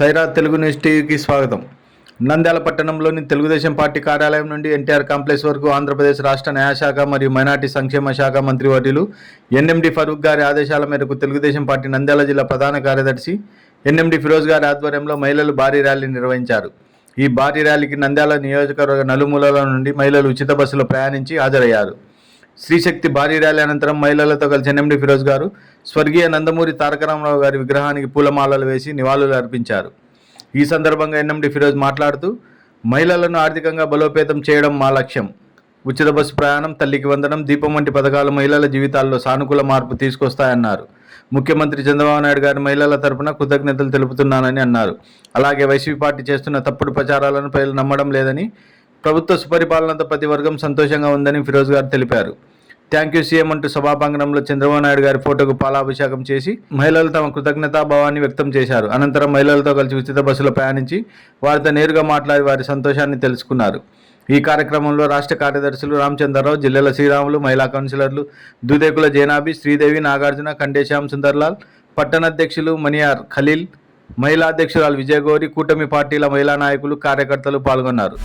Sye Raa Telugu news టీవీకి స్వాగతం. నంద్యాల పట్టణంలోని తెలుగుదేశం పార్టీ కార్యాలయం నుండి ఎన్టీఆర్ కాంప్లెక్స్ వరకు ఆంధ్రప్రదేశ్ రాష్ట్ర న్యాయశాఖ మరియు మైనార్టీ సంక్షేమ శాఖ మంత్రివర్యులు ఎన్ఎండి ఫరూక్ గారి ఆదేశాల మేరకు తెలుగుదేశం పార్టీ నంద్యాల జిల్లా ప్రధాన కార్యదర్శి ఎన్ఎండి ఫిరోజ్ గారి ఆధ్వర్యంలో మహిళలు భారీ ర్యాలీ నిర్వహించారు. ఈ భారీ ర్యాలీకి నంద్యాల నియోజకవర్గ నలుమూలల నుండి మహిళలు ఉచిత బస్సులో ప్రయాణించి హాజరయ్యారు. శ్రీశక్తి భారీ ర్యాలీ అనంతరం మహిళలతో కలిసి ఎన్ఎండి ఫిరోజ్ గారు స్వర్గీయ నందమూరి తారక రామారావు గారి విగ్రహానికి పూలమాలలు వేసి నివాళులు అర్పించారు. ఈ సందర్భంగా ఎన్ఎండి ఫిరోజ్ మాట్లాడుతూ, మహిళలను ఆర్థికంగా బలోపేతం చేయడం మా లక్ష్యం. ఉచిత బస్సు ప్రయాణం, తల్లికి వందనం, దీపం వంటి పథకాలు మహిళల జీవితాల్లో సానుకూల మార్పు తీసుకొస్తాయన్నారు. ముఖ్యమంత్రి చంద్రబాబు నాయుడు గారి మహిళల తరపున కృతజ్ఞతలు తెలుపుతున్నానని అన్నారు. అలాగే వైసీపీ పార్టీ చేస్తున్న తప్పుడు ప్రచారాలను ప్రజలు నమ్మడం లేదని, ప్రభుత్వ సుపరిపాలనతో ప్రతి వర్గం సంతోషంగా ఉందని ఫిరోజ్ గారు తెలిపారు. థ్యాంక్ యూ సీఎం అంటూ సభాభంగంలో చంద్రబాబు నాయుడు గారి ఫోటోకు పాలాభిషేకం చేసి మహిళలు తమ కృతజ్ఞతాభావాన్ని వ్యక్తం చేశారు. అనంతరం మహిళలతో కలిసి ఉచిత బస్సులో ప్రయాణించి వారితో నేరుగా మాట్లాడి వారి సంతోషాన్ని తెలుసుకున్నారు. ఈ కార్యక్రమంలో రాష్ట్ర కార్యదర్శులు రామచంద్రరావు, జిల్లెల శ్రీరాములు, మహిళా కౌన్సిలర్లు దూదేకుల జైనాబి, శ్రీదేవి, నాగార్జున, కండేశ్యామ్ సుందర్లాల్, పట్టణాధ్యక్షులు మనియార్ ఖలీల్, మహిళా అధ్యక్షురాలు విజయగౌరి, కూటమి పార్టీల మహిళా నాయకులు, కార్యకర్తలు పాల్గొన్నారు.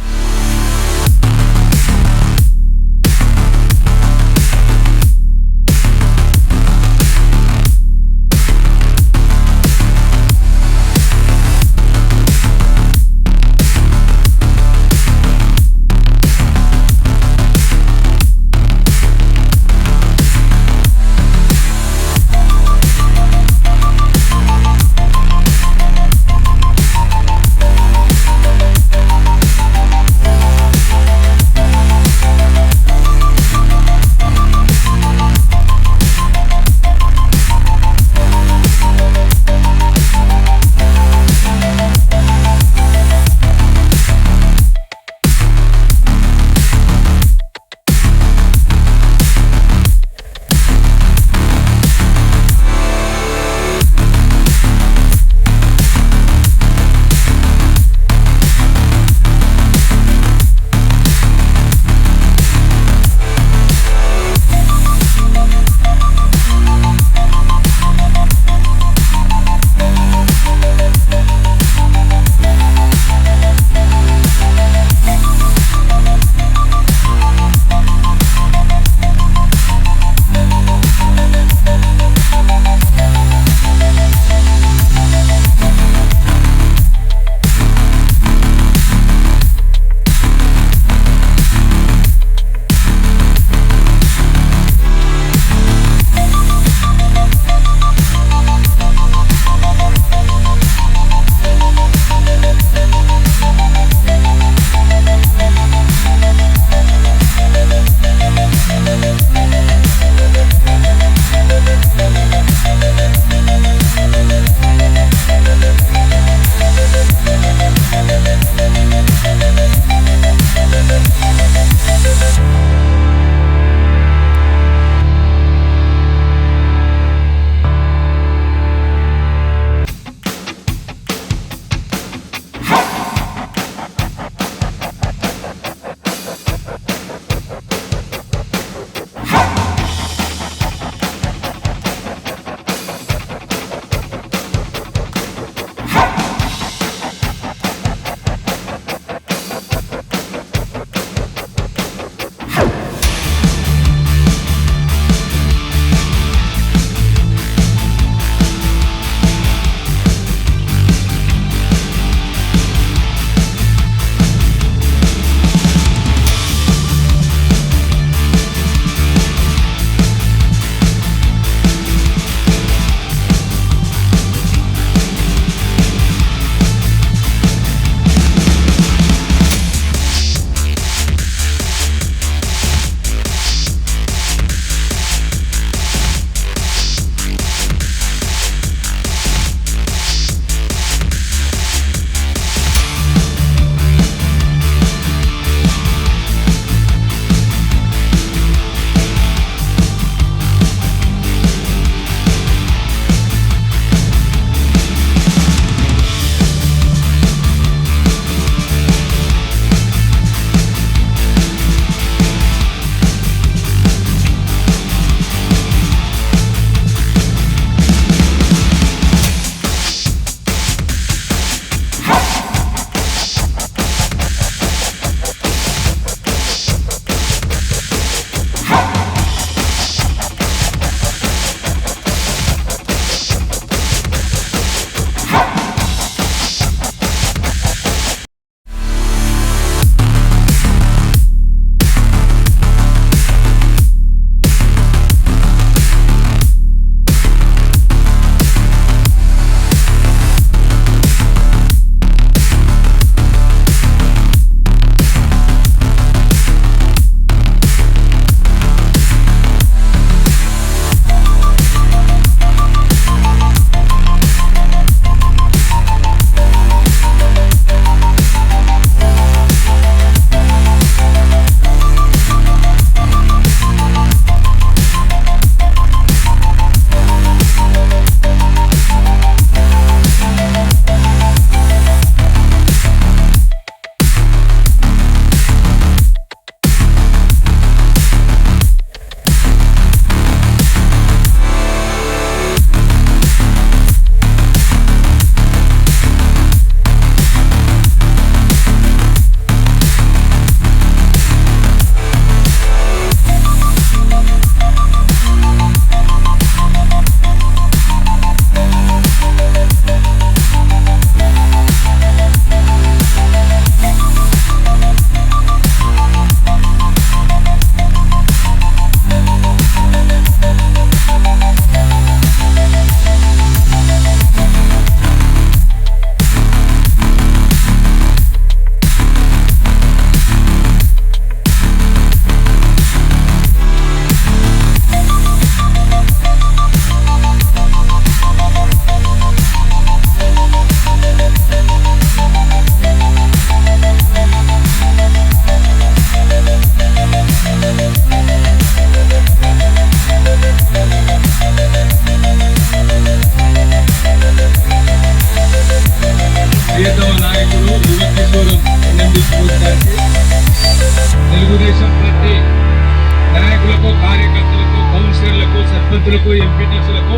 సర్పంచులకు, ఎంపీటీసీలకు,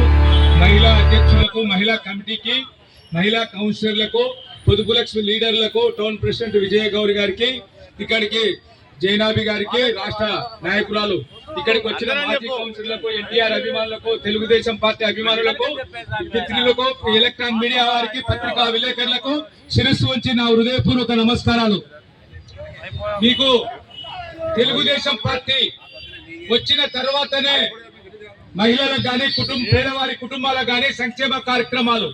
మహిళా అధ్యక్షులకు, మహిళా కమిటీకి, మహిళా కౌన్సిలర్లకు, పొదుపు లక్ష్మి లీడర్లకు, టౌన్ ప్రెసిడెంట్ విజయ గౌరి గారికి, ఇక్కడికి జైనాబి గారికి, రాష్ట్ర నాయకురాలు, ఇక్కడికి వచ్చిన మాజీ కౌన్సిలర్లకు, ఎన్టీఆర్ అభిమానులకు, తెలుగుదేశం పార్టీ అభిమానులకు, మిత్రులకు, ఎలక్ట్రానిక్ మీడియా వారికి, పత్రికా విలేకరులకు శిరస్సు వంచి నా హృదయపూర్వక నమస్కారాలు. మీకు తెలుగుదేశం పార్టీ వచ్చిన తర్వాతనే మహిళలకు కానీ పేదవారి కుటుంబాలకు కానీ సంక్షేమ కార్యక్రమాలు.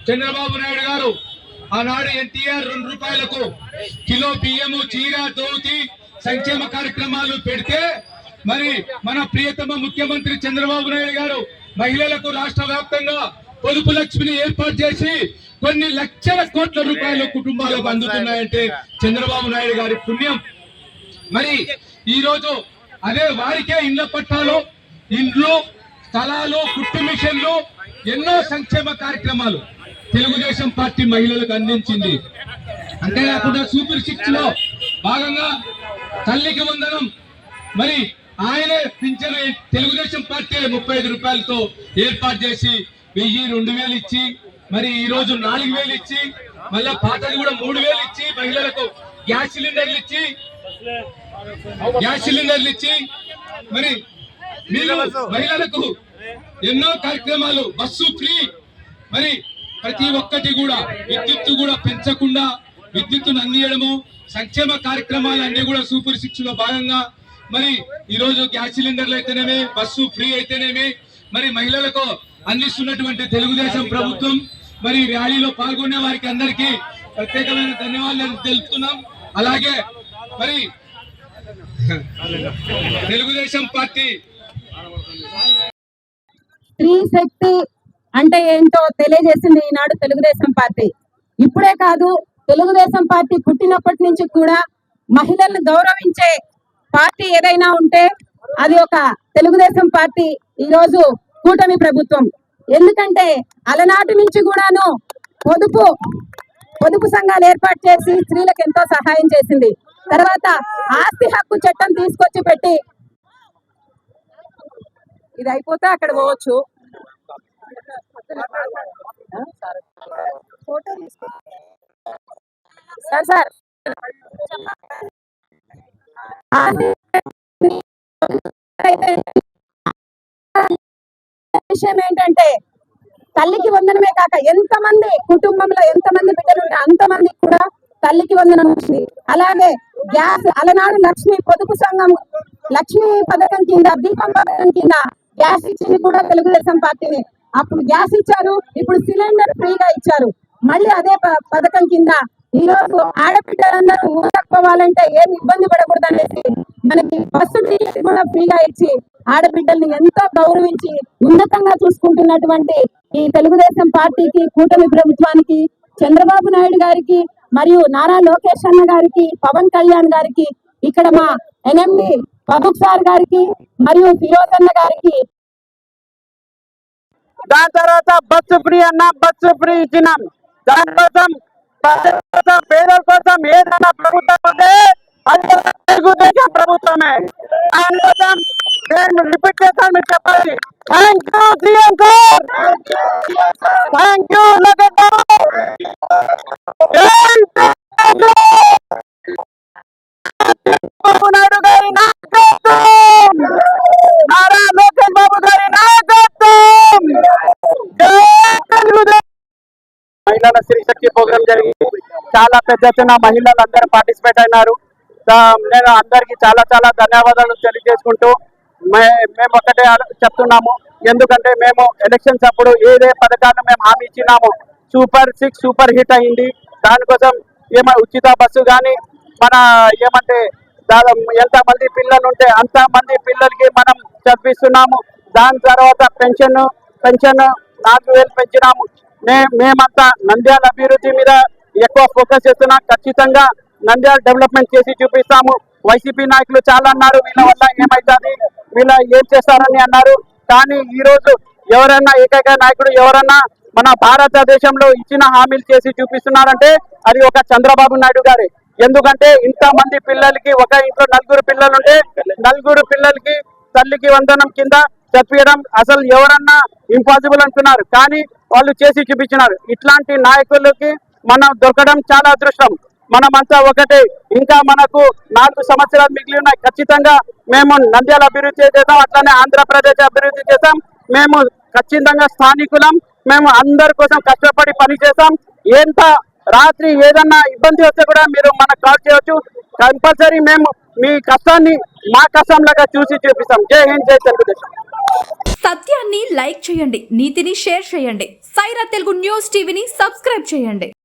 చంద్రబాబు నాయుడు గారు ఆనాడు ఎన్టీఆర్ 2 రూపాయలకు కిలో బియ్యము, చీర, దోతి సంక్షేమ కార్యక్రమాలు పెడితే మరి మన ప్రియతమ ముఖ్యమంత్రి చంద్రబాబు నాయుడు గారు మహిళలకు రాష్ట్ర వ్యాప్తంగా పొదుపు లక్ష్మిని ఏర్పాటు చేసి కొన్ని లక్షల కోట్ల రూపాయలు కుటుంబాలకు అందుతున్నాయంటే చంద్రబాబు నాయుడు గారి పుణ్యం. మరి ఈ రోజు అదే వారికే ఇళ్ల పట్టాలు, ఇండ్లు, స్థలాలు, కుట్టు మిషన్లు, ఎన్నో సంక్షేమ కార్యక్రమాలు తెలుగుదేశం పార్టీ మహిళలకు అందించింది. అంతేకాకుండా సూపర్ 6 లో భాగంగా తల్లికి వందనం మరి ఆయనే పింఛను తెలుగుదేశం పార్టీ 35 రూపాయలతో ఏర్పాటు చేసి 1000-2000 ఇచ్చి మరి ఈ రోజు 4000 ఇచ్చి మళ్ళా పాతది కూడా 3000 ఇచ్చి మహిళలకు గ్యాస్ సిలిండర్లు ఇచ్చి మరి మీరు మహిళలకు ఎన్నో కార్యక్రమాలు, బస్సు ఫ్రీ, మరి ప్రతి ఒక్కటి కూడా విద్యుత్తు కూడా పెంచకుండా విద్యుత్తును అందియడము, సంక్షేమ కార్యక్రమాలన్నీ కూడా సూపర్ 6 లో భాగంగా మరి ఈ రోజు గ్యాస్ సిలిండర్లు అయితేనేమి, బస్సు ఫ్రీ అయితేనేమి మరి మహిళలకు అందిస్తున్నటువంటి తెలుగుదేశం ప్రభుత్వం మరి ర్యాలీలో పాల్గొనే వారికి అందరికీ ప్రత్యేకమైన ధన్యవాదాలు తెలుపుతున్నాం. అలాగే మరి తెలుగుదేశం పార్టీ స్త్రీ శక్తి అంటే ఏంటో తెలియజేసింది ఈనాడు తెలుగుదేశం పార్టీ. ఇప్పుడే కాదు, తెలుగుదేశం పార్టీ పుట్టినప్పటి నుంచి కూడా మహిళలను గౌరవించే పార్టీ ఏదైనా ఉంటే అది ఒక తెలుగుదేశం పార్టీ. ఈ రోజు కూటమి ప్రభుత్వం. ఎందుకంటే అలనాటి నుంచి కూడాను పొదుపు సంఘాలు ఏర్పాటు చేసి స్త్రీలకు ఎంతో సహాయం చేసింది. తర్వాత ఆస్తి హక్కు చట్టం తీసుకొచ్చి పెట్టి, ఇది అయిపోతే అక్కడ పోవచ్చు. సార్ విషయం ఏంటంటే తల్లికి వందనమే కాక ఎంతమంది కుటుంబంలో ఎంతమంది బిడ్డలు ఉంటే అంతమందికి కూడా తల్లికి వందనం వచ్చింది. అలాగే గ్యాస్ అలనాడు లక్ష్మి పొదుపు సంఘం లక్ష్మి పథకం కింద, దీపం పథకం కింద గ్యాస్ ఇచ్చింది కూడా తెలుగుదేశం పార్టీని. అప్పుడు గ్యాస్ ఇచ్చారు, ఇప్పుడు సిలిండర్ ఫ్రీగా ఇచ్చారు. మళ్ళీ అదే పథకం కింద ఈ రోజు ఆడపిల్లలందరూ ఊరకపోవాలంటే ఏమి ఇబ్బంది పడకూడదు అనేసి మనకి బస్సు టికెట్ కూడా ఫ్రీగా ఇచ్చి ఆడబిడ్డల్ని ఎంతో గౌరవించి ఉన్నతంగా చూసుకుంటున్నటువంటి ఈ తెలుగుదేశం పార్టీకి, కూటమి ప్రభుత్వానికి, చంద్రబాబు నాయుడు గారికి మరియు నారా లోకేష్ అన్న గారికి, పవన్ కళ్యాణ్ గారికి, ఇక్కడ మా ఎన్ఎండి ఫరూక్ సార్ గారికి మరియు ఫిరోజ్ అన్న గారికి, దాని తర్వాత బస్సు ఫ్రీ అన్న బస్సు ఫ్రీ ఇచ్చినాం. దానికోసం పేదల కోసం ఏదైనా ప్రభుత్వం ఉంటే అది తెలుగుదేశం ప్రభుత్వమే. దానికోసం నేను రిపీట్ చేస్తాను, మీరు చెప్పాలి. Thank you CM sir, thank you Lokesh Babu Naidu గారి నాయకత్వం, నారా లోకేష్ బాబు గారి నాయకత్వం. మహిళల స్త్రీ శక్తి ప్రోగ్రామ్ జరిగింది. చాలా పెద్ద ఎత్తున మహిళలు అందరూ పార్టిసిపేట్ అయినారు. నేను అందరికి చాలా చాలా ధన్యవాదాలు తెలియజేసుకుంటూ మేము ఒకటే చెప్తున్నాము. ఎందుకంటే మేము ఎలక్షన్స్ అప్పుడు ఏదే పథకాన్ని మేము హామీ ఇచ్చినాము, సూపర్ 6 సూపర్ హిట్ అయింది. దానికోసం ఉచిత బస్సు కానీ మన ఏమంటే ఎంతమంది పిల్లలు ఉంటే అంతమంది పిల్లలకి మనం చదివిస్తున్నాము. దాని తర్వాత పెన్షన్ 4000 పెంచినాము. మేమంతా నంద్యాల అభివృద్ధి మీద ఎక్కువ ఫోకస్ చేస్తున్నాం. ఖచ్చితంగా నంద్యాల డెవలప్మెంట్ చేసి చూపిస్తాము. వైసీపీ నాయకులు చాలా అన్నారు, వీళ్ళ వల్ల ఏమైతుంది, వీళ్ళ ఏం చేస్తారని అన్నారు. కానీ ఈ రోజు ఎవరన్నా ఏకైక నాయకుడు ఎవరన్నా మన భారతదేశంలో ఇచ్చిన హామీలు చేసి చూపిస్తున్నారంటే అది ఒక చంద్రబాబు నాయుడు గారే. ఎందుకంటే ఇంతమంది పిల్లలకి, ఒక ఇంట్లో 4 పిల్లలు ఉంటే 4 పిల్లలకి తల్లికి వందనం కింద చదివించడం అసలు ఎవరన్నా ఇంపాసిబుల్ అనుకున్నారు, కానీ వాళ్ళు చేసి చూపించినారు. ఇట్లాంటి నాయకులకి మనం దొరకడం చాలా అదృష్టం. మనమంతా ఒకటే. ఇంకా మనకు 4 సంవత్సరాలు మిగిలి ఉన్నాయి. ఖచ్చితంగా మేము నంద్యాల అభివృద్ధి చేద్దాం, అట్లానే ఆంధ్రప్రదేశ్ అభివృద్ధి చేద్దాం. మేము ఖచ్చితంగా స్థానికులం. మేము అందరి కోసం కష్టపడి పని చేస్తాం. ఎంత రాత్రి ఏదన్నా ఇబ్బంది వస్తే కూడా మీరు మనకు కాల్ చేయవచ్చు. కంపల్సరీ మేము మీ కష్టాన్ని మా కష్టంలాగా చూసి చూపిస్తాం. జై హింద్, జై తెలుగుదేశం. సత్యాన్ని లైక్ చేయండి, నీతిని షేర్ చేయండి. సైరా తెలుగు న్యూస్ టీవీని సబ్స్క్రైబ్ చేయండి.